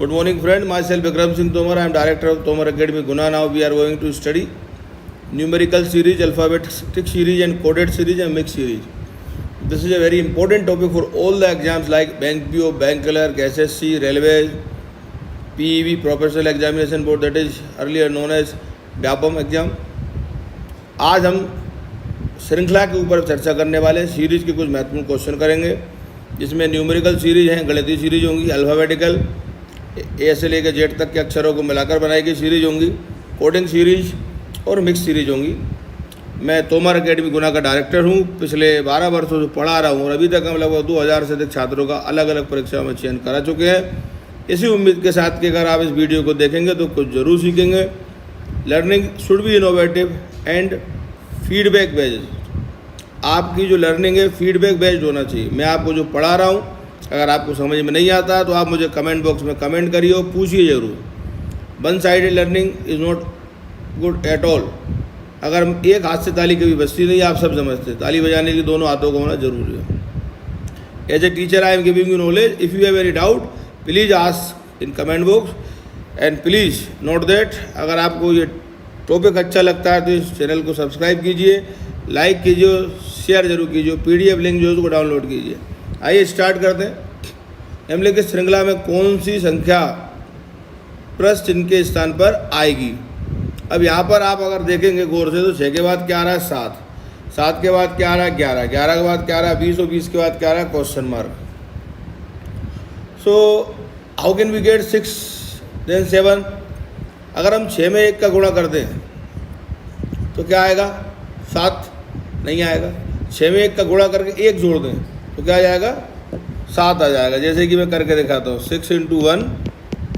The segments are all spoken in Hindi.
Good morning, friend. Myself Vikram Singh Tomar. I am director of Tomar Academy, Guna. Now we are going to study numerical series, alphabetic series, and coded series and mixed series. This is a very important topic for all the exams like Bank PO, Bank Clerk, SSC, Railways, PEV, Professional Examination Board, that is earlier known as Vyapam exam. आज हम श्रृंखला के ऊपर चर्चा करने वाले हैं। सीरीज के कुछ महत्वपूर्ण क्वेश्चन करेंगे, जिसमें न्यूमेरिकल सीरीज हैं, गणितीय सीरीज होंगी, अल्फ़ाबेटिकल ए से लेकर जेड तक के अक्षरों को मिलाकर बनाई गई सीरीज होंगी, कोडिंग सीरीज और मिक्स सीरीज होंगी। मैं तोमर एकेडमी गुना का डायरेक्टर हूं। पिछले 12 वर्षों से पढ़ा रहा हूं और अभी तक हम लगभग 2000 से अधिक छात्रों का अलग अलग परीक्षाओं में चयन करा चुके हैं। इसी उम्मीद के साथ कि अगर आप इस वीडियो को देखेंगे तो कुछ ज़रूर सीखेंगे। Learning should be innovative and feedback based. आपकी जो लर्निंग है फीडबैक बेस्ड होना चाहिए। मैं आपको जो पढ़ा रहा हूँ, अगर आपको समझ में नहीं आता तो आप मुझे कमेंट बॉक्स में कमेंट करिए और पूछिए ज़रूर। One sided learning is not good at all. अगर एक हाथ से ताली कभी बजती नहीं, आप सब समझते, ताली बजाने की दोनों हाथों का होना जरूरी है। As a teacher I am giving you knowledge. If you have any doubt please ask in comment box and please note that अगर आपको ये टॉपिक अच्छा लगता है तो इस चैनल को सब्सक्राइब कीजिए, लाइक कीजिए, शेयर जरूर कीजिए, PDF लिंक जो है उसको डाउनलोड कीजिए। आइए स्टार्ट करते हैं। निम्नलिखित श्रृंखला में कौन सी संख्या प्रश्न चिन्ह के स्थान पर आएगी? अब यहाँ पर आप अगर देखेंगे गौर से तो 6 के बाद क्या आ रहा है 7, 7 के बाद क्या आ रहा है 11, 11 के बाद क्या आ रहा है 20 और 20 के बाद क्या आ रहा है question mark. So how can we get 6 then 7? अगर हम 6 में 1 का गुणा करते हैं तो क्या आएगा? 7 नहीं आएगा। 6 में 1 का गुणा करके 1 जोड़ दें तो क्या आ जाएगा? 7 आ जाएगा। जैसे कि मैं करके दिखाता हूँ। 6 × 1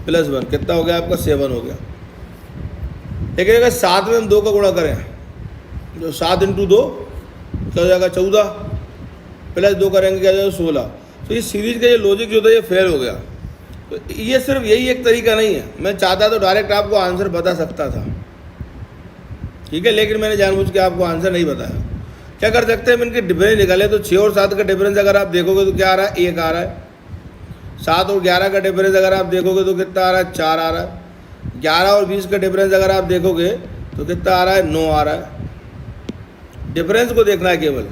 + 1 कितना हो गया आपका? 7 हो गया। लेकिन अगर 7 में हम 2 का गुणा करें तो 7 × 2 क्या हो जाएगा? 14 + 2 करेंगे क्या हो जाएगा? 16। तो ये सीरीज का ये लॉजिक जो था ये फेल हो गया। तो ये सिर्फ यही एक तरीका नहीं है। मैं चाहता तो डायरेक्ट आपको आंसर बता सकता था, ठीक है, लेकिन मैंने जानबूझ के आपको आंसर नहीं बताया। क्या कर सकते हैं? इनके डिफरेंस निकाले तो 6 और 7 का डिफरेंस अगर आप देखोगे तो क्या आ रहा है? 1 आ रहा है। 7 और 11 का डिफरेंस अगर आप देखोगे तो कितना आ रहा है? 4 आ रहा है। 11 और 20 का डिफरेंस अगर आप देखोगे तो कितना आ रहा है? 9 आ रहा है। डिफरेंस को देखना है केवल।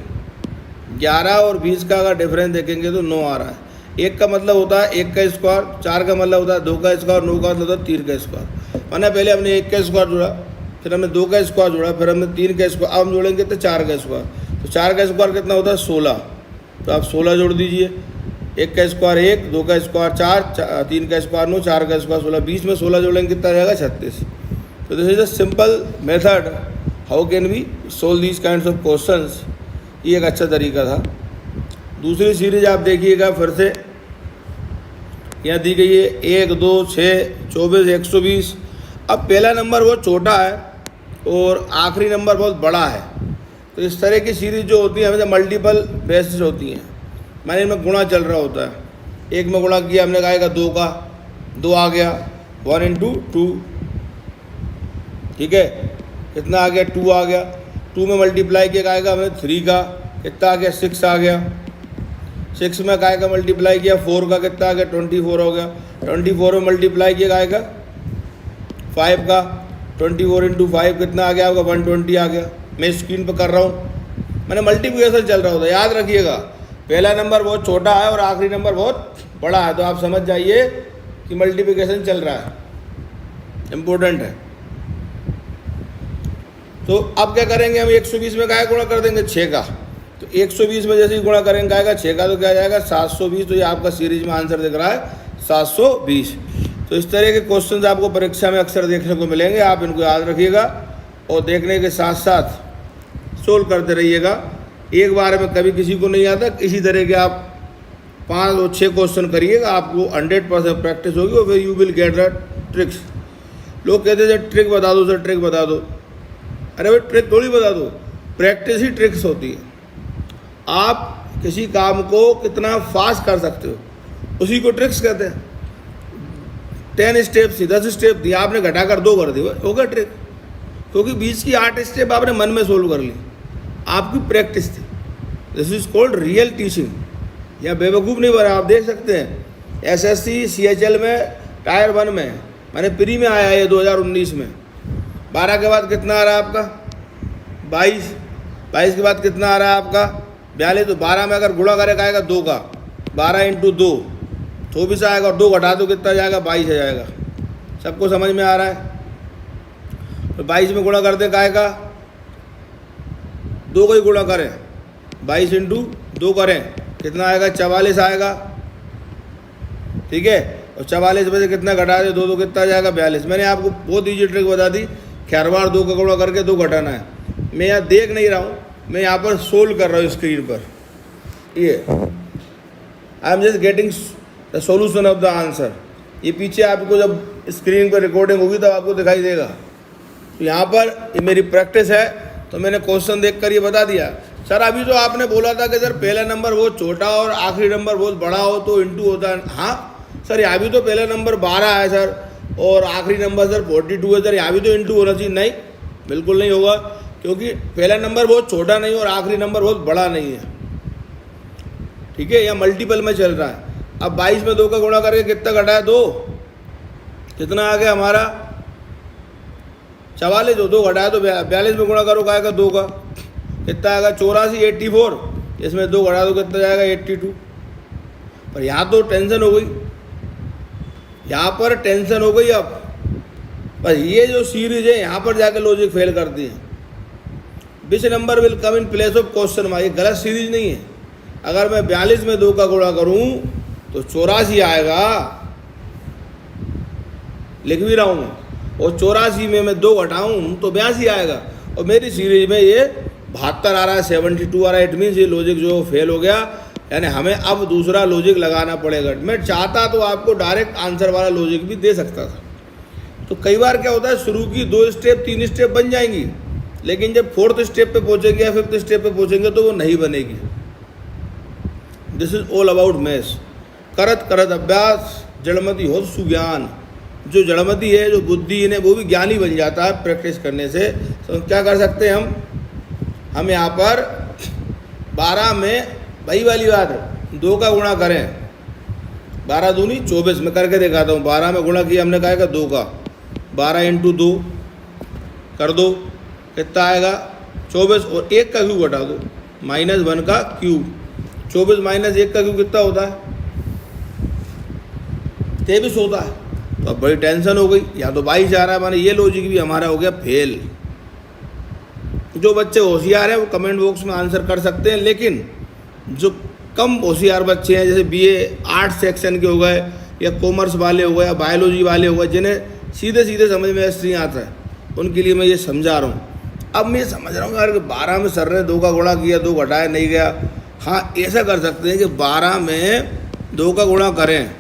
11 और 20 का अगर डिफरेंस देखेंगे तो 9 आ रहा है। 1 का मतलब होता है 1 का स्क्वायर, 4 का मतलब होता है 2 का स्क्वायर, 9 का मतलब होता है 3 का स्क्वायर। माना पहले हमने 1 का स्क्वायर जोड़ा, फिर हमने 2 का स्क्वायर जोड़ा, फिर हमने 3 का स्क्वायर, अब हम जोड़ेंगे तो 4 का स्क्वायर। तो 4 का स्क्वायर कितना होता है? 16। तो आप 16 जोड़ दीजिए। 1 का स्क्वायर 1, 2 का स्क्वायर 4, 3 का स्क्वायर 9, 4 का स्क्वायर 16, 20 में 16 जोड़ेंगे कितना आ जाएगा? 36। तो this is a simple method how can we solve these kinds of questions. ये एक अच्छा तरीका था। दूसरी सीरीज आप देखिएगा फिर से, यहाँ दी गई है 1, 2, 6, 24, 120। अब पहला नंबर बहुत छोटा है और आखिरी नंबर बहुत बड़ा है। तो इस तरह की सीरीज जो होती है हमेशा मल्टीपल बेसिस होती हैं, माने इनमें गुणा चल रहा होता है। 1 में गुणा किया हमने कहा 2 का, 2 आ गया, 1 × 2, ठीक है, कितना आ गया? 2 आ गया। 2 में मल्टीप्लाई किया आएगा हमने 3 का, कितना आ गया? 6 आ गया। 6 में काय का मल्टीप्लाई किया 4 का, कितना आ गया? 24 हो गया। 24 में मल्टीप्लाई किया आएगा 5 का, 24 × 5 कितना आ गया आपका? 120 आ गया। मैं स्क्रीन पर कर रहा हूँ, मैंने मल्टीप्लिकेशन चल रहा होता है। याद रखिएगा पहला नंबर बहुत छोटा है और आखिरी नंबर बहुत बड़ा है, तो आप समझ जाइए कि मल्टीप्लिकेशन चल रहा है, इम्पोर्टेंट है। तो अब क्या करेंगे हम? 120 में काय गुणा कर देंगे? 6 का। तो 120 में जैसे ही गुणा करेंगे आएगा 6 का तो क्या जाएगा? 720। तो ये आपका सीरीज में आंसर दिख रहा है 720। तो इस तरह के क्वेश्चंस आपको परीक्षा में अक्सर देखने को मिलेंगे। आप इनको याद रखिएगा और देखने के साथ साथ सोल्व करते रहिएगा। एक बार में कभी किसी को नहीं आता, इसी तरह के आप 5 और 6 क्वेश्चन करिएगा, आपको 100% प्रैक्टिस होगी और फिर you will get the tricks. लोग कहते हैं ट्रिक बता दो सर, ट्रिक बता दो। अरे भाई ट्रिक थोड़ी बता दो, प्रैक्टिस ही ट्रिक्स होती है। आप किसी काम को कितना फास्ट कर सकते हो उसी को ट्रिक्स कहते हैं। 10 स्टेप थी, 10 स्टेप दिया आपने, घटाकर 2 कर दिया, हो गया ट्रिक। क्योंकि 20 की 8 स्टेप आपने मन में सोल्व कर ली, आपकी प्रैक्टिस थी। This is called real teaching. या बेवकूफ़ नहीं बना। आप देख सकते हैं SSC CHL में टायर 1 में, मैंने प्री में आया है 2019 में। 12 के बाद कितना आ रहा है आपका 22, 22 के बाद कितना आ रहा है आपका 42। तो 12 में अगर गुणा करेगा आएगा 2 का, 12 × 2 24 आएगा, और 2 घटा दो कितना जाएगा 22 आ जाएगा। सबको समझ में आ रहा है? तो 22 में गुणा कर दे काय का 2 को ही गुणा करें, 22 × 2 करें, कितना आएगा 44 आएगा। ठीक है, और 44 में से कितना घटा दे 2 कितना जाएगा 42। मैंने आपको बहुत ईजी ट्रिक बता दी, खैरवार 2 का गुणा करके 2 घटाना है। मैं यहाँ देख नहीं रहा हूँ, मैं यहाँ पर सोल्व कर रहा हूँ स्क्रीन पर। ये I am just getting the solution of the answer. ये पीछे आपको जब स्क्रीन पर रिकॉर्डिंग होगी तब आपको दिखाई देगा। तो यहाँ पर ये मेरी प्रैक्टिस है, तो मैंने क्वेश्चन देखकर ये बता दिया। सर अभी जो आपने बोला था कि सर पहला नंबर बहुत छोटा और आखिरी नंबर बहुत बड़ा हो तो इंटू होता है। हाँ सर, यहाँ भी तो पहला नंबर 12 है सर, और आखिरी नंबर सर 42 है सर, यहाँ भी तो इंटू होना चाहिए। नहीं, बिल्कुल नहीं होगा, क्योंकि पहला नंबर बहुत छोटा नहीं और आखिरी नंबर बहुत बड़ा नहीं है। ठीक है, यह मल्टीपल में चल रहा है। अब 22 में 2 का गुणा करके कितना घटाया 2, कितना आ गया हमारा 44। 2 घटाया तो 42 में गुणा करो का 2 का, कितना आएगा 84, 84। इसमें 2 घटा दो कितना जाएगा 82। पर यहाँ तो टेंशन हो गई, यहाँ पर टेंशन हो गई। अब पर ये जो सीरीज है यहाँ पर जाकर लॉजिक फेल करती है। Which number will come in place of question mark, ये गलत सीरीज नहीं है। अगर मैं 42 में 2 का गुणा करूँ तो 84 आएगा, लिख भी रहा हूँ मैं, और 84 में मैं 2 घटाऊँ तो 82 आएगा। और मेरी सीरीज में ये 72 आ रहा है, 72 आ रहा है। इट मीन्स ये लॉजिक जो फेल हो गया, यानी हमें अब दूसरा लॉजिक लगाना पड़ेगा। मैं चाहता तो आपको डायरेक्ट आंसर वाला लॉजिक भी दे सकता था। तो कई बार क्या होता है, शुरू की 2 स्टेप 3 स्टेप बन जाएंगी, लेकिन जब 4th स्टेप पे पहुंचेंगे या 5th स्टेप पे पहुंचेंगे तो वो नहीं बनेगी। This is all about maths. करत करत अभ्यास जड़मति हो सुज्ञान। जो जड़मति है, जो बुद्धि है, वो भी ज्ञानी बन जाता है प्रैक्टिस करने से। तो क्या कर सकते हैं हम यहाँ पर 12 में वही वाली बात है, 2 का गुणा करें, 12 दूनी 24। में करके दिखाता हूँ। 12 में गुणा किया हमने कहा 2 का, 12 × 2 कर दो, कितना आएगा 24। और 1 का क्यूब घटा दो, -1 का क्यूब। 24 - 1 का क्यूब कितना होता है 23 होता है। तो अब बड़ी टेंशन हो गई, या तो 22 आ रहा है, माने ये लॉजिक भी हमारा हो गया फेल। जो बच्चे होशियार हैं वो कमेंट बॉक्स में आंसर कर सकते हैं, लेकिन जो कम होशियार बच्चे हैं, जैसे BA आर्ट सेक्शन के हो गए, या कॉमर्स वाले हो गए, या बायोलॉजी वाले हो गए, जिन्हें सीधे सीधे समझ में ऐसे नहीं आता है, उनके लिए मैं ये समझा रहा हूँ। अब मैं समझ रहा हूँ यार कि 12 में सर ने 2 का गुणा किया, 2 घटाया नहीं गया। हाँ, ऐसा कर सकते हैं कि 12 में 2 का गुणा करें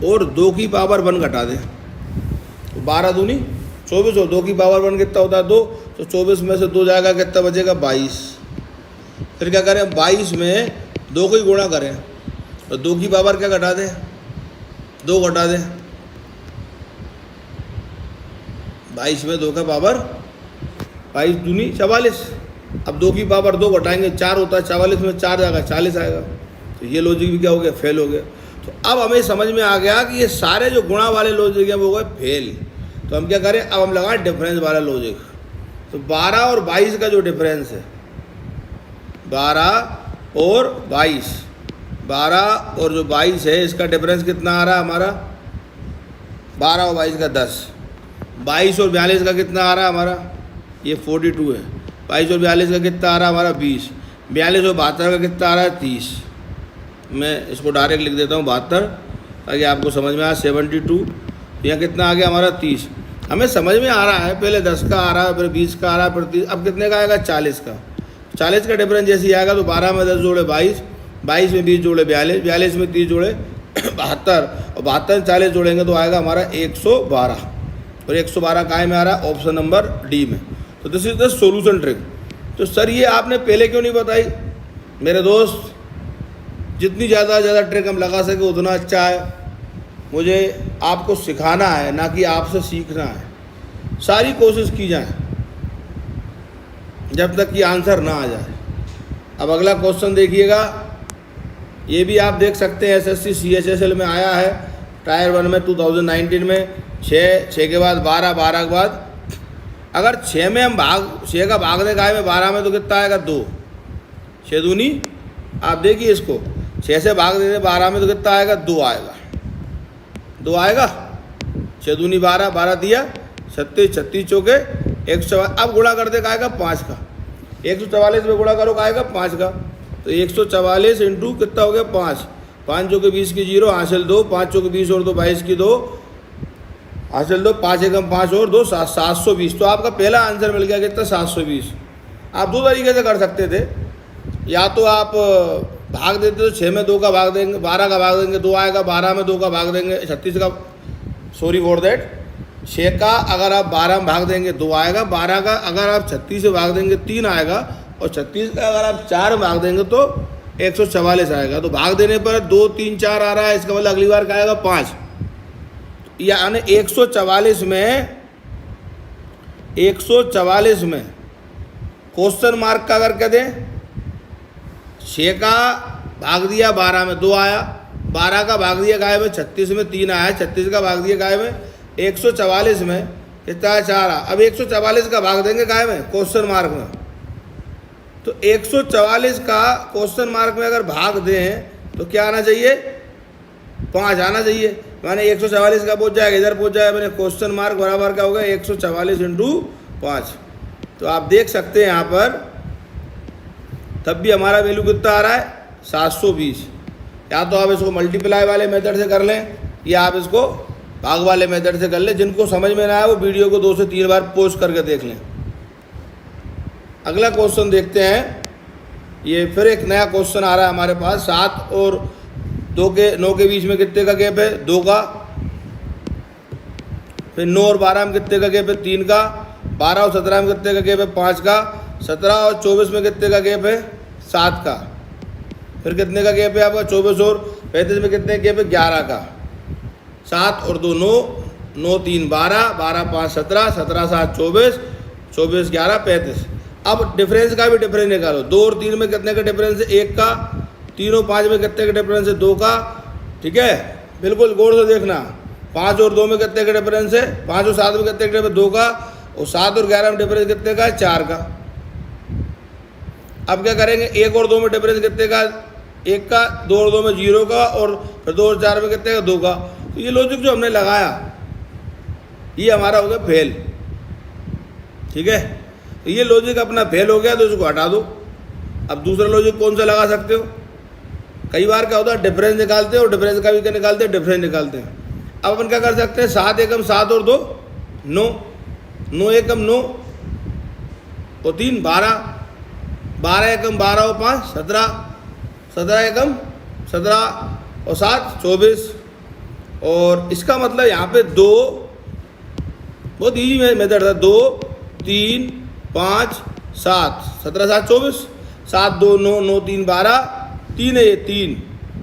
और 2 की पावर 1 घटा दें, तो 12 दूनी 24 और 2 की पावर 1 कितना होता है 2। तो 24 में से 2 जाएगा, कितना बचेगा 22। फिर क्या करें, 22 में 2 को ही गुणा करें, तो 2 की पावर क्या घटा दें 2 घटा दें। 22 में 2 का पावर 22 दूनी 44। अब 2 की पावर 2 घटाएंगे 4 होता है, 44 में 4 जाएगा 40 आएगा। तो ये लॉजिक भी क्या हो गया फेल हो गया। तो अब हमें समझ में आ गया कि ये सारे जो गुणा वाले लॉजिक हैं वो हो गए फेल। तो हम क्या करें, अब हम लगाएं डिफरेंस वाला लॉजिक। तो 12 और 22 का जो डिफरेंस है, 12 और 22, 12 और जो 22 है इसका डिफरेंस कितना आ रहा है हमारा 12 और 22 का 10। 22 और 42 का कितना आ रहा है हमारा, ये 42 है। 22 और 42 का कितना आ रहा है हमारा 20। 42 और 72 का कितना आ रहा है 30। मैं इसको डायरेक्ट लिख देता हूँ 72, ताकि आपको समझ में आए। 72, यहाँ कितना आ गया हमारा 30। हमें समझ में आ रहा है, पहले 10 का आ रहा है, फिर 20 का आ रहा है, फिर 30। अब कितने का आएगा 40 का। 40 का डिफरेंस जैसे ही आएगा तो 12 में 10 जोड़े 22, 22 में 20 जोड़े 42, 42 में 30 जोड़े 72, और 72 में 40 जोड़ेंगे तो आएगा हमारा 112। और 112 कहाँ में आ रहा है, ऑप्शन नंबर डी में। तो this is the solution trick. तो सर ये आपने पहले क्यों नहीं बताई। मेरे दोस्त, जितनी ज़्यादा ट्रिक हम लगा सके उतना अच्छा है। मुझे आपको सिखाना है, ना कि आपसे सीखना है। सारी कोशिश की जाए जब तक कि आंसर ना आ जाए। अब अगला क्वेश्चन देखिएगा, ये भी आप देख सकते हैं, SSC CHSL में आया है। टायर 1 में 2019 में 6 के बाद 12, 12 के बाद अगर 6 में हम 6 का भाग दें गाय में 12 में तो कितना आएगा 2, 6 दूनी, आप देखिए इसको 6 से भाग देते 12 में तो कितना आएगा 2 आएगा, 2 आएगा, 6 दूनी 12, 12 दिया 36, 36 चौके 144। अब गुणा कर दे का आएगा 5 का, 144 में गुणा करो का आएगा 5 का, तो 144 इंटू कितना हो गया 5, 5 चौके 20 की 0 हासिल 2, 5 चौके 20 और 2 22 की 2 हासिल 2, 5 एकम 5 और 2 720। तो आपका पहला आंसर मिल गया कितना 720। आप दो तरीके से कर सकते थे, या तो आप भाग देते तो 6 में 2 का भाग देंगे, 12 का भाग देंगे 2 आएगा, 12 में 2 का भाग देंगे 36 का, सॉरी फॉर दैट, 6 का अगर आप 12 में भाग देंगे 2 आएगा, 12 का अगर आप 36 से भाग देंगे 3 आएगा, और 36 का अगर आप 4 में भाग देंगे तो 144 आएगा। तो भाग देने पर 2, 3, 4 आ रहा है, इसका मतलब अगली बार का आएगा 5, यानी 144 में क्वेश्चन मार्क का अगर कह दें 6 का भाग दिया 12 में 2 आया, 12 का भाग दिया गाय में 36 में 3 आया, 36 का भाग दिया गाय में 144 में कितना है 4 आया। अब 144 का भाग देंगे गाय में क्वेश्चन मार्क में, तो 144 का क्वेश्चन मार्क में अगर भाग दें तो क्या आना चाहिए 5 आना चाहिए, माने 144 का पहुंच जाएगा, इधर पहुंच जाएगा, मैंने क्वेश्चन मार्क बराबर का होगा 144 इंटू 5। तो आप देख सकते हैं यहाँ पर तब भी हमारा वैल्यू कितना आ रहा है 720। या तो आप इसको मल्टीप्लाई वाले मेथड से कर लें, या आप इसको भाग वाले मेथड से कर लें। जिनको समझ में ना आए वो वीडियो को 2 से 3 बार पॉज करके देख लें। अगला क्वेश्चन देखते हैं, ये फिर एक नया क्वेश्चन आ रहा है हमारे पास। 7 और 9 के बीच में कितने का गैप है 2 का, फिर 9 और 12 में कितने का गैप है 3 का, 12 और 17 में कितने का गैप है 5 का, 17 और 24 में कितने का गैप है 7 का, फिर कितने का गैप है आपका 24 और 35 में कितने का गैप है 11 का, 7 और 2 9, 9 3 12, 12 5 17, 17 7 24, 24 11 35। अब डिफरेंस का भी डिफरेंस निकालो, 2 और 3 में कितने का डिफरेंस है 1 का, 3 और 5 में कितने का डिफरेंस है 2 का, ठीक है, बिल्कुल गौर से देखना। 5 और 2 में कितने का डिफरेंस है, 5 और 7 में कितने का डिफरेंस 2 का, और 7 और 11 में डिफरेंस कितने का है 4 का। अब क्या करेंगे 1 और 2 में डिफरेंस कितने का 1 का, 2 और 2 में 0 का, और फिर 2 और 4 में कितने का 2 का। तो ये लॉजिक जो हमने लगाया ये हमारा हो गया फेल, ठीक है। तो ये लॉजिक अपना फेल हो गया तो इसको हटा दो। अब दूसरा लॉजिक कौन सा लगा सकते हो, कई बार क्या होता है डिफरेंस निकालते हैं और डिफरेंस का भी क्या निकालते हैं डिफरेंस निकालते हैं। अब अपन क्या कर सकते हैं 7 एकम 7 और 2 9, 9 एकम 9 और 3 12, 12 एकम 12 और 5 17, 17 एकम 17 और 7 24। और इसका मतलब यहाँ पे 2 बहुत ईजी मेथड था, 2 3 5 7, 17 7 24, 7 2 9, 9 3 12, 3 है ये 3,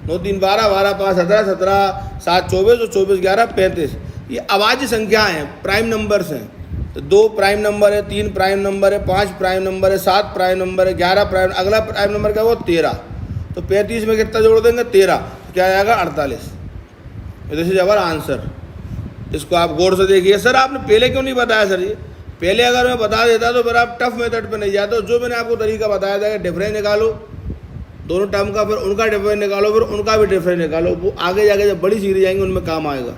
9 3 12, 12 5 17, 17 7 24 और 24 11 35। ये अभाज्य संख्याएं हैं, प्राइम नंबर्स हैं। तो 2 प्राइम नंबर है, 3 प्राइम नंबर है, 5 प्राइम नंबर है, 7 प्राइम नंबर है, 11 प्राइम, अगला प्राइम नंबर क्या हुआ 13। तो 35 में कितना जोड़ देंगे 13, तो क्या आएगा 48। This is our answer. इसको आप गौर से देखिए। सर आपने पहले क्यों नहीं बताया सर, ये पहले अगर मैं बता देता तो फिर आप टफ मेथड पे नहीं जाते। जो मैंने आपको तरीका बताया था कि डिफरेंस निकालो दोनों टर्म का, फिर उनका डिफरेंस निकालो, फिर उनका भी डिफरेंस निकालो, वो आगे जाके जब बड़ी सीरीज आएंगी उनमें काम आएगा।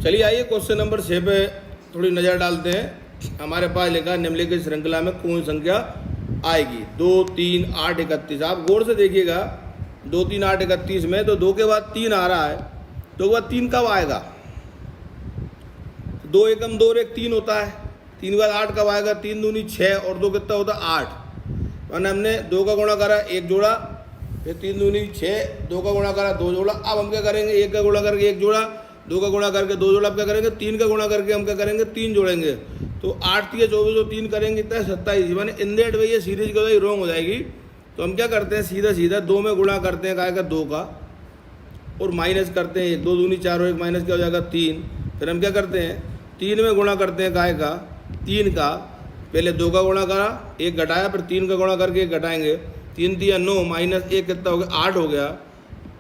चलिए आइए क्वेश्चन नंबर 6 पे थोड़ी नज़र डालते हैं। हमारे पास लिखा निम्नलिखित श्रृंखला में कौन संख्या आएगी 2 3 8 31। आप गौर से देखिएगा 2 3 8 31 में तो 2 के बाद 3 आ रहा है, 2 के बाद 3 कब आएगा 2 एकम 2 और 1 3 होता है, 3 के बाद 8 कब आएगा 3 दूनी 6 और 2 कितना होता है 8। मैंने हमने 2 का गुणा करा 1 जोड़ा, फिर 3 दूनी 6, 2 का गुणा करा 2 जोड़ा। अब हम क्या करेंगे 1 का गुणा करके 1 जोड़ा, 2 का गुणा करके 2 जोड़ा। अब क्या करेंगे 3 का गुणा करके हम क्या करेंगे 3 जोड़ेंगे। तो 8 3 24 और 3 करेंगे कितना 27। मैंने इन दैट वे ये सीरीज का रॉन्ग हो जाएगी। तो हम क्या करते हैं सीधा सीधा 2 में गुणा करते हैं काय का 2 का, और माइनस करते हैं 2 दूनी 4 और 1 माइनस क्या हो जाएगा 3। फिर हम क्या करते हैं 3 में गुणा करते हैं काय का 3 का, पहले 2 का गुणा करा 1 घटाया, फिर 3 का गुणा करके 1 घटाएंगे, 3 3 9 माइनस 1 कितना हो गया 8 हो गया।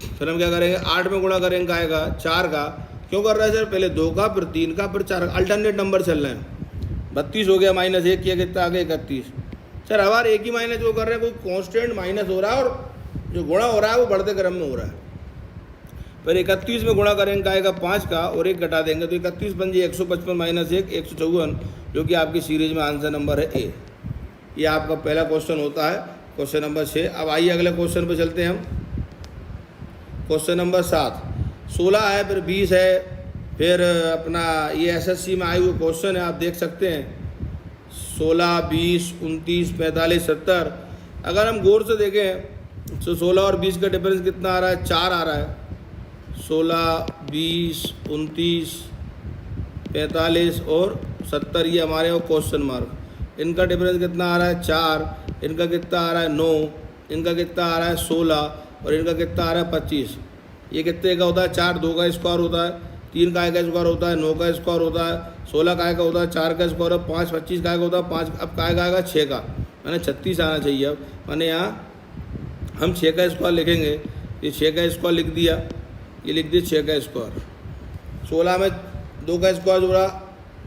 फिर हम क्या करेंगे, 8 में गुणा करेंगे का आएगा 4 का। क्यों कर रहा है सर, पहले 2 का फिर 3 का फिर 4 का, अल्टरनेट नंबर चल रहे हैं। 32 हो गया, -1 किया कितना आ गया 31। सर हर बार एक ही माइनस वो कर रहे हैं, कोई कांस्टेंट माइनस हो रहा है और जो गुणा हो रहा है वो बढ़ते क्रम में हो रहा है। फिर 31 में गुणा करेंगे का आएगा 5 का और 1 घटा देंगे तो 31 बन जाए 155 - 1 154, जो कि आपकी सीरीज में आंसर नंबर है ए। ये आपका पहला क्वेश्चन होता है, क्वेश्चन नंबर 6। अब आइए अगले क्वेश्चन पे चलते हैं हम। क्वेश्चन नंबर 7, 16 है, फिर 20 है, फिर अपना ये एसएससी में आए हुए क्वेश्चन है, आप देख सकते हैं 16, 20, 29, 45, 70। अगर हम गौर से देखें तो 16 और 20 का डिफरेंस कितना आ रहा है, 4 आ रहा है। 16, 20, 29, 45 और 70 ये हमारे वो क्वेश्चन मार्क। इनका डिफरेंस कितना आ रहा है, 4। इनका कितना आ रहा है, 9। इनका कितना आ रहा है, 16। और इनका कितना आ रहा है, 25। ये कितने का होता है, 4 2 का स्क्वायर होता है, 3 का स्क्वायर होता है, 9 का स्क्वायर होता है, 16 का होता है, 4 का स्क्वायर है, 5 25 का होता है, 5 अब का आएगा 6 का, मैंने 36 आना चाहिए। अब मैंने यहाँ हम 6 का स्क्वायर लिखेंगे, ये 6 का स्क्वायर लिख दिया, ये लिख दिया 6 का स्क्वायर। 16 में 2 का स्क्वायर जोड़ा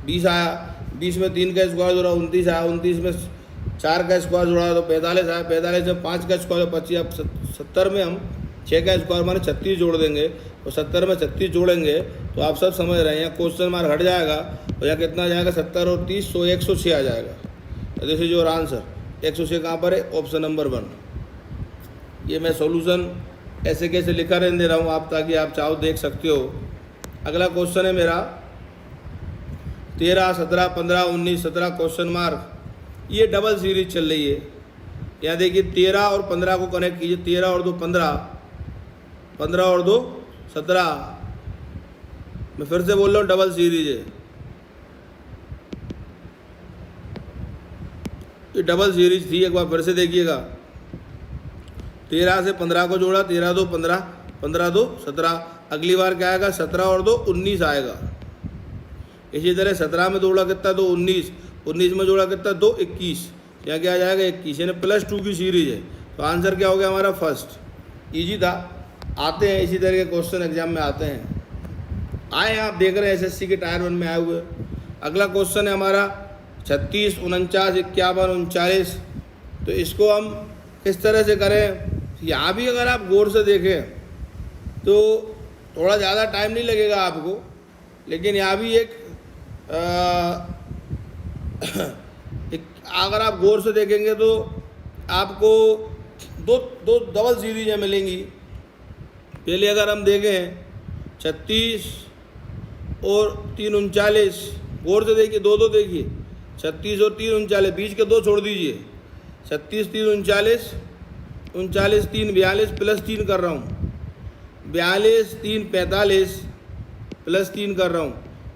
20 आया, 20 में 3 का स्क्वायर जोड़ा 29 आया, 29 में 4 का स्क्वायर जोड़ा तो 45 आया, 45 में 5 का स्क्वायर 25। अब 70 में हम 6 का स्क्वायर माने 36 जोड़ देंगे और 70 में 36 जोड़ेंगे तो आप सब समझ रहे हैं यहाँ क्वेश्चन मार्क हट जाएगा और यहाँ कितना आ जाएगा, 70 और 30 तो 106 आ जाएगा। This is your answer. 106 कहाँ पर है, ऑप्शन नंबर 1। ये मैं सॉल्यूशन ऐसे कैसे लिखा रहने दे रहा हूँ आप, ताकि आप चाहो देख सकते हो। अगला क्वेश्चन है मेरा 13, 17, 15, 19, 17 क्वेश्चन मार्क। ये डबल सीरीज चल रही है। यहाँ देखिए 13 और 15 को कनेक्ट कीजिए, 13 और 2 15, 15 और 2 17। मैं फिर से बोल रहा हूँ डबल सीरीज है, ये डबल सीरीज थी। एक बार फिर से देखिएगा, 13 से 15 को जोड़ा, 13 2 15, 15 2 17। अगली बार क्या आएगा, 17 और 2 19 आएगा। इसी तरह 17 में जोड़ा कितना, 2 19, 19 में जोड़ा कितना, 2 21। यहाँ क्या आ जाएगा, 21। यानी +2 की सीरीज है। तो आंसर क्या हो गया हमारा, फर्स्ट। ईजी था। आते हैं इसी तरह के क्वेश्चन एग्जाम में आते हैं, आए आप देख रहे हैं एसएससी के टायर 1 में आए हुए। अगला क्वेश्चन है हमारा 36, 49, 51, 39। तो इसको हम किस तरह से करें, यहाँ भी अगर आप गौर से देखें तो थोड़ा ज़्यादा टाइम नहीं लगेगा आपको, लेकिन यहाँ भी एक अगर आप गौर से देखेंगे तो आपको दो डबल सीरीजें मिलेंगी। पहले अगर हम देखें 36 और 3 39, गौर से देखिए, दो देखिए, 36 और 3 39, बीच के 2 छोड़ दीजिए। 36 3 39, 39 3 42 +3 कर रहा हूँ, 42 3 45 +3 कर रहा हूँ,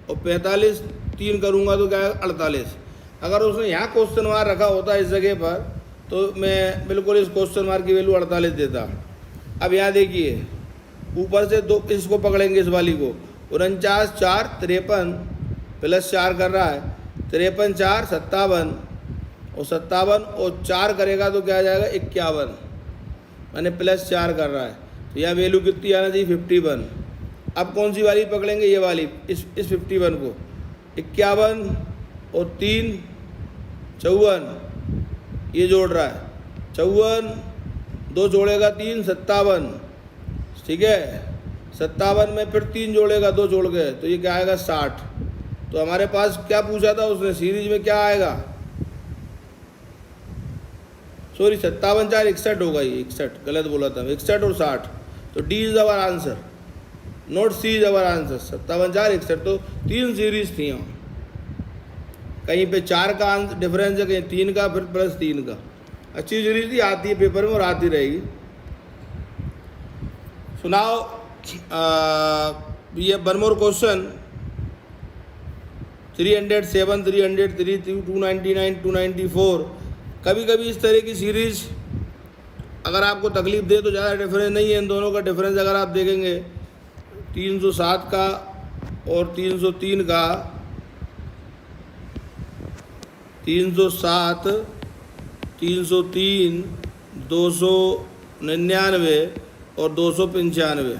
और 45 3 करूँगा तो क्या है, 48। अगर उसने यहाँ क्वेश्चन मार्क रखा होता इस जगह पर तो मैं बिल्कुल इस क्वेश्चन मार्क की वैल्यू 48 देता। अब यहाँ देखिए, ऊपर से 2 इसको पकड़ेंगे, इस वाली को, 49 4 53 +4 कर रहा है, 53 4 57, और 57 और 4 करेगा तो क्या आ जाएगा, 51, मैंने +4 कर रहा है। तो यहाँ वैल्यू कितनी आना चाहिए, 51। अब कौन सी वाली पकड़ेंगे, ये वाली, इस 51 को, 51 और 3 54, ये जोड़ रहा है, 54 2 जोड़ेगा 3 57, ठीक है। 57 में फिर 3 जोड़ेगा, 2 जोड़ गए तो ये क्या आएगा, 60। तो हमारे पास क्या पूछा था उसने, सीरीज में क्या आएगा, सॉरी 57 4 61 होगा, ये 61 गलत बोला था, 61 और 60। तो D is our answer, not C is our answer. 57 4 61, तो 3 सीरीज थी। कहीं पे 4 का डिफरेंस है, कहीं 3 का, फिर +3 का। अच्छी सीरीज थी, आती है पेपर में और आती रहेगी। सुनाओ ये वन मोर क्वेश्चन, 307 303 299 294। कभी कभी इस तरह की सीरीज अगर आपको तकलीफ दे तो ज़्यादा डिफरेंस नहीं है इन दोनों का। डिफरेंस अगर आप देखेंगे 307 का और 303 का, 307 303 299 और 295,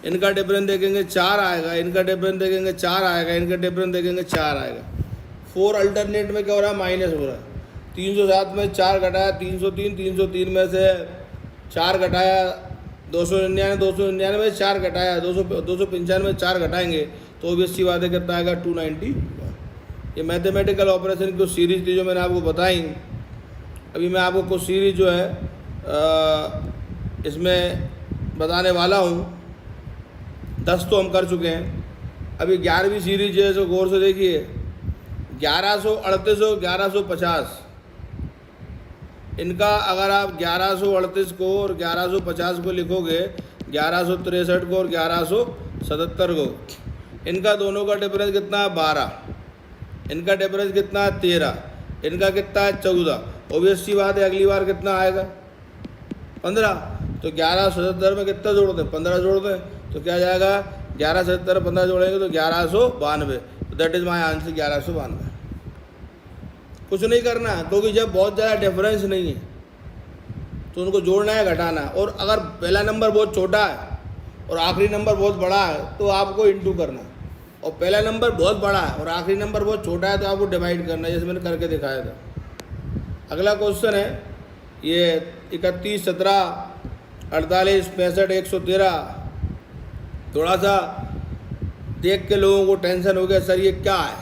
इनका डिफरेंस देखेंगे 4 आएगा, इनका डिफरेंस देखेंगे 4 आएगा, इनका डिफरेंस देखेंगे 4 आएगा। 4 अल्टरनेट में क्या हो रहा है, माइनस हो रहा है। 307 में 4 घटाया 303, 303 में से 4 घटाया 299, 299 में 4 घटाया 295 में 4 घटाएंगे तो ऑब्वियसली बात है कितना आएगा, 290। ये मैथमेटिकल ऑपरेशन की कुछ सीरीज थी जो मैंने आपको बताई। अभी मैं आपको कुछ सीरीज जो है इसमें बताने वाला हूँ। 10 तो हम कर चुके हैं, अभी 11वीं सीरीज है, जो गौर से देखिए। 1138 और 1150, इनका अगर आप 1138 को और 1150 को लिखोगे, 1163 को और 1177 को, इनका दोनों का डिफरेंस कितना है, 12। इनका डिफरेंस कितना है, 13। इनका कितना है, 14। ऑब्वियसली बात है अगली बार कितना आएगा, 15। तो 1177 में कितना जोड़ दें, 15 जोड़ दें, तो क्या जाएगा, 1177 15 जोड़ेंगे तो 1192। तो दैट इज़ माई आंसर, 1192। कुछ नहीं करना, क्योंकि जब बहुत ज़्यादा डिफरेंस नहीं है तो उनको जोड़ना है, घटाना है। और अगर पहला नंबर बहुत छोटा है और आखिरी नंबर बहुत बड़ा है तो आपको इंटू करना, और पहला नंबर बहुत बड़ा है और आखिरी नंबर बहुत छोटा है तो आपको डिवाइड करना है, जैसे मैंने करके दिखाया था। अगला क्वेश्चन है ये 31, 17, 48, 65, 113। थोड़ा सा देख के लोगों को टेंशन हो गया, सर ये क्या है,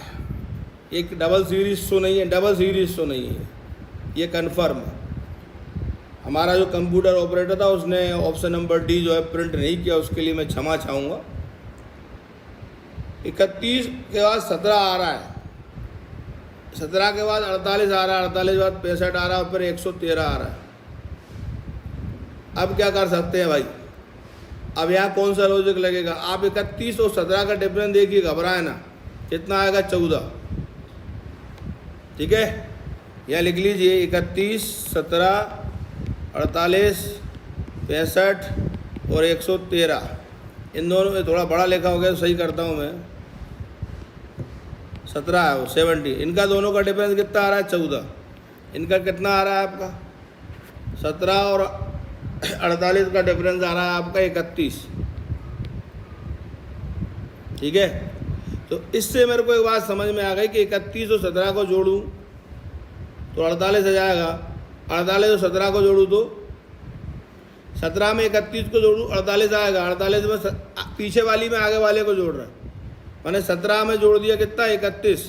एक डबल सीरीज तो नहीं है, डबल सीरीज तो नहीं है, ये कन्फर्म है। हमारा जो कंप्यूटर ऑपरेटर था उसने ऑप्शन नंबर डी जो है प्रिंट नहीं किया, उसके लिए मैं क्षमा चाहूँगा। 31 के बाद 17 आ रहा है, 17 के बाद 48 आ रहा है, 48 के बाद 65 आ रहा है, और फिर 113 आ रहा है। अब क्या कर सकते हैं भाई, अब यहाँ कौन सा लॉजिक लगेगा। आप 31 और 17 का डिफरेंस देखिए, घबराए ना, कितना आएगा, 14। ठीक है, यहाँ लिख लीजिए 31, 17, 48, 65 और 113। इन दोनों में थोड़ा बड़ा लिखा हो गया, सही करता हूँ मैं। 17 है वो 70, इनका दोनों का डिफरेंस कितना आ रहा है, 14। इनका कितना आ रहा है आपका, 17 और 48 का डिफरेंस आ रहा है आपका 31। ठीक है, तो इससे मेरे को एक बात समझ में आ गई कि 31 और 17 को जोड़ूं तो 48 आ जाएगा, 48 और 17 को जोड़ूं तो 17 में 31 को जोड़ूं 48 आएगा, 48 में पीछे वाली में आगे वाले को जोड़ रहा है, मैंने 17 में जोड़ दिया कितना, 31,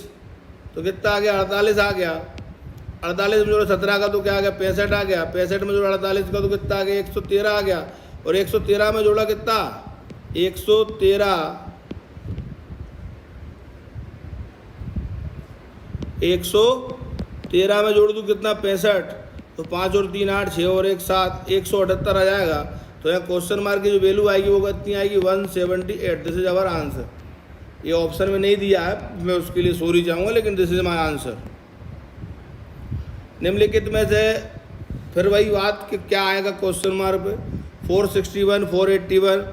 तो कितना आ गया, 48 आ गया। 48 में जोड़ा 17 का तो क्या आ गया, 65 आ गया। 65 में जोड़ा 48 का तो कितना आ गया, 113 आ गया। और 113 में जोड़ा कितना, 113 में जोड़ दूँ कितना, 65। तो 5 और 3 8, 6 और 1 7, 178 आ जाएगा। तो यहाँ क्वेश्चन मार्क की जो वैल्यू आएगी वो कितनी आएगी, 178। This is our answer. ये ऑप्शन में नहीं दिया है, मैं उसके लिए सॉरी चाहूँगा, लेकिन दिस इज माई आंसर। निम्नलिखित में से फिर वही बात कि क्या आएगा क्वेश्चन मार्क पे, 461, 481।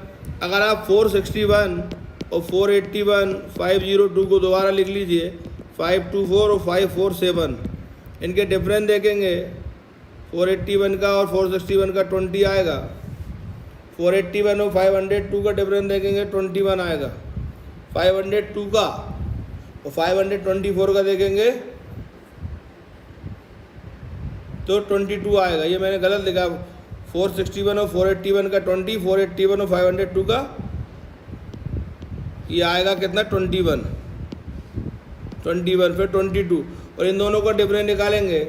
अगर आप 461 और 481, 502 को दोबारा लिख लीजिए, 524 और 547, इनके डिफरेंस देखेंगे। 481 का और 461 का 20 आएगा। 481 और 502 का डिफरेंस देखेंगे, 21 आएगा। 502 का और 524 का देखेंगे तो 22 आएगा। ये मैंने गलत लिखा, 461 और 481 का 20, 481 और 502 का ये आएगा कितना, 21, फिर 22, और इन दोनों का डिफरेंस निकालेंगे।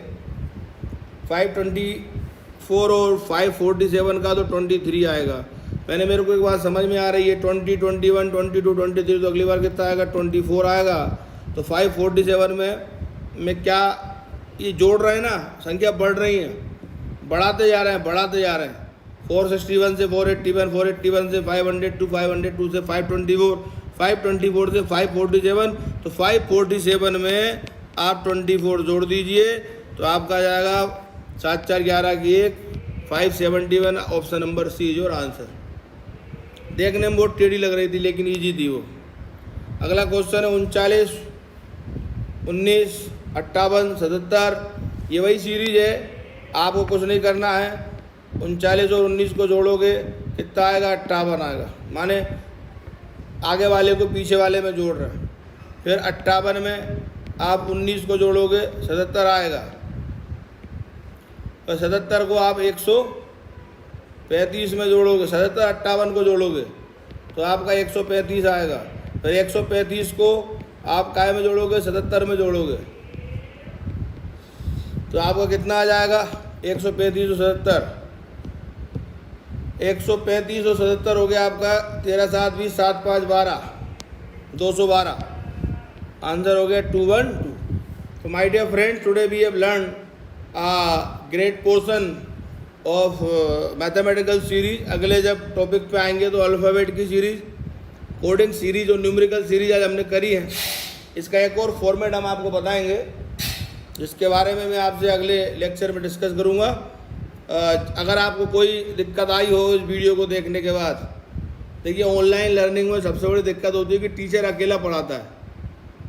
524 और 547 का तो 23 आएगा। मेरे को एक बात समझ में आ रही है, 20, 21, 22, 23, तो अगली बार कितना आएगा, 24 आएगा। तो 547 में क्या ये जोड़ रहे हैं ना, संख्या बढ़ रही है, बढ़ाते जा रहे हैं। 461 से 481, 481 से 502, 502 से 524, 524 से 547, तो 547 में आप 24 जोड़ दीजिए तो आपका आ जाएगा 7 4 11 की 1, 571। Option number C is your answer. देखने में बहुत टेढ़ी लग रही थी लेकिन ईजी थी वो। अगला क्वेश्चन है 39, 19, 58, 77। ये वही सीरीज है, आपको कुछ नहीं करना है, 39 और 19 को जोड़ोगे कितना आएगा? 58 आएगा। माने आगे वाले को पीछे वाले में जोड़ रहे हैं। फिर 58 में आप 19 को जोड़ोगे 77 आएगा, और 77 को आप 135 में जोड़ोगे, 77 58 को जोड़ोगे तो आपका 135 आएगा। फिर 135 को आप काय में जोड़ोगे? 77 में जोड़ोगे तो आपका कितना आ जाएगा? 135 और 77, 135 और 77 हो गया आपका 13 7 20 7 5 12, 212। आंसर हो गया 212। तो my dear friends, today we have learn great portion of mathematical series. अगले जब टॉपिक पे आएंगे तो अल्फ़ाबेट की सीरीज, कोडिंग सीरीज और न्यूमेरिकल सीरीज आज हमने करी है। इसका एक और फॉर्मेट हम आपको बताएंगे, जिसके बारे में मैं आपसे अगले लेक्चर में डिस्कस करूँगा। अगर आपको कोई दिक्कत आई हो इस वीडियो को देखने के बाद, देखिए ऑनलाइन लर्निंग में सबसे बड़ी दिक्कत होती है कि टीचर अकेला पढ़ाता है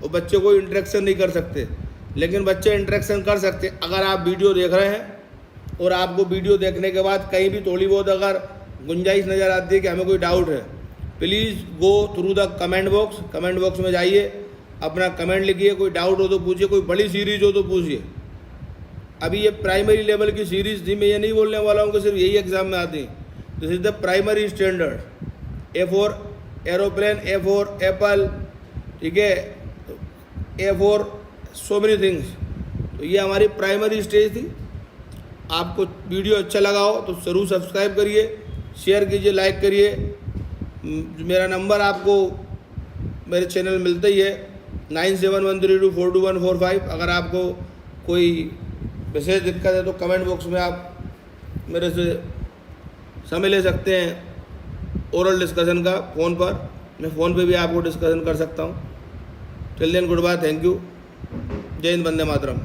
और बच्चे को इंटरेक्शन नहीं कर सकते। लेकिन बच्चे इंटरेक्शन कर सकते अगर आप वीडियो देख रहे हैं और आपको वीडियो देखने के बाद कहीं भी थोड़ी बहुत अगर गुंजाइश नज़र आती है कि हमें कोई डाउट है, please go through the comment box. Comment box में जाइए, अपना कमेंट लिखिए, कोई डाउट हो तो पूछिए, कोई बड़ी सीरीज हो तो पूछिए। अभी ये प्राइमरी लेवल की सीरीज थी, मैं ये नहीं बोलने वाला हूँ कि सिर्फ यही एग्जाम में आती है। This is the primary standard. A for aeroplane, A for Apple, ठीक है, A for so many things. तो ये हमारी प्राइमरी स्टेज थी। आपको वीडियो अच्छा लगा हो तो ज़रूर सब्सक्राइब करिए, शेयर कीजिए, लाइक करिए। मेरा नंबर आपको मेरे चैनल में मिलता ही है 9713242145। अगर आपको कोई विशेष दिक्कत है तो कमेंट बॉक्स में आप मेरे से समय ले सकते हैं ओरल डिस्कशन का फ़ोन पर। मैं फ़ोन पे भी आपको डिस्कशन कर सकता हूँ। Till then good bye, thank you, जय हिंद, वंदे मातरम।